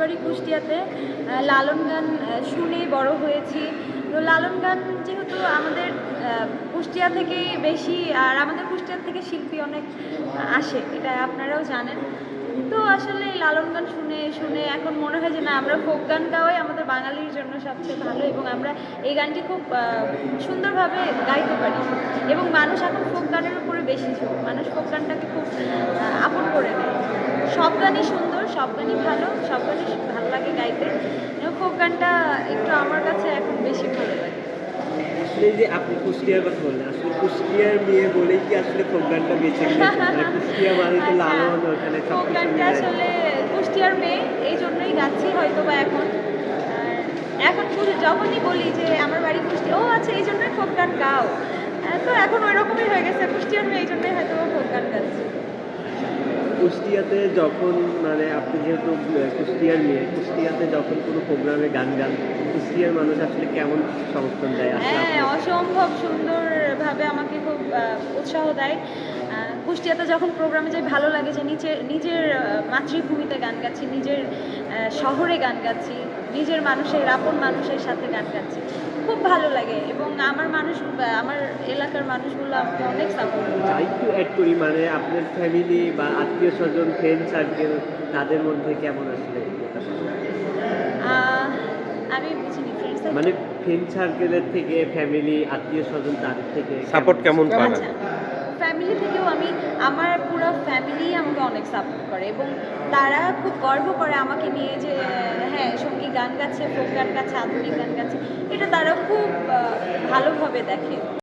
বাড়ি কুষ্টিয়াতে। লালন গান শুনেই বড় হয়েছি। তো লালন গান যেহেতু আমাদের কুষ্টিয়া থেকেই বেশি, আর আমাদের কুষ্টিয়া থেকে শিল্পী অনেক আসে, এটা আপনারাও জানেন। তো আসলে এই লালন গান শুনে শুনে এখন মনে হয় যে না, আমরা ফোক গান গাওয়াই আমাদের বাঙালির জন্য সবচেয়ে ভালো, এবং আমরা এই গানটি খুব সুন্দরভাবে গাইতে পারি। এবং মানুষ এখন ফোক গানের উপরে বেশি ঝোঁক, মানুষ ফোক গানটাকে খুব আপন করে নেয়। সব গানই সুন্দর, সব গানই ভালো, সব গানই ভালো লাগে গাইতে, এবং ফোক গানটা একটু আমার কাছে এখন বেশি ভালো লাগে। আসলে এই যে আপনি কুষ্টিয়ার কথা বললেন, আসলে কুষ্টিয়ার মেয়ে বলেই কি আসলে ফোক গানটা বেছে নিয়েছেন? মানে কুষ্টিয়া মানে তো লালন, ওখানে ফোক সবকিছু গানটা মিলে। আসলে কুষ্টিয়ার মেয়ে, এই জন্যই গাচ্ছি হয়তো বা এখন। এখন যখনই বলি যে আমার বাড়ি কুষ্টিয়া, ও আচ্ছা এই জন্যই ফোক গান গাও। তো এখন ওই রকমই হয়ে গেছে, কুষ্টিয়ার মেয়ে এই জন্যই হয়তো বা ফোক গান গাচ্ছি। কুষ্টিয়াতে যখন মানে আপনি যেহেতু কুষ্টিয়ার মেয়ে, কুষ্টিয়াতে যখন কোনো প্রোগ্রামে গান গান, কুষ্টিয়ার মানুষ আসলে কেমন সমর্থন দেয় আসলে হ্যাঁ, আপনার? অসম্ভব সুন্দরভাবে আমাকে খুব উৎসাহ দেয়। কুষ্টিয়াতে যখন প্রোগ্রামে যাই ভালো লাগে যে নিজের মাতৃভূমিতে গান গাচ্ছি, নিজের শহরে গান গাচ্ছি, নিজের মানুষের, আপন মানুষের সাথে গান গাচ্ছি। খুব ভালো লাগে, এবং আমার এলাকার মানুষগুলো আমাকে অনেক সাপোর্ট করে। একটু অ্যাড করি, মানে আপনার ফ্যামিলি বা আত্মীয় স্বজন, ফ্রেন্ড সার্কেল, তাদের মধ্যে কেমন আসলে ব্যাপারটা? আহ, আমি বুঝিনি ফ্রেন্ডস। মানে ফ্রেন্ড সার্কেলের থেকে ফ্যামিলি, আত্মীয় স্বজন, তাদের থেকে সাপোর্ট কেমন পান? আচ্ছা, ফ্যামিলি থেকেও আমার পুরো ফ্যামিলি আমাকে অনেক সাপোর্ট করে, এবং তারা খুব গর্ব করে আমাকে নিয়ে যে হ্যাঁ, সঙ্গী গান গাচ্ছে, ফোক গান গাচ্ছে, আধুনিক গান গাচ্ছে, এটা তারা খুব ভালোভাবে দেখে।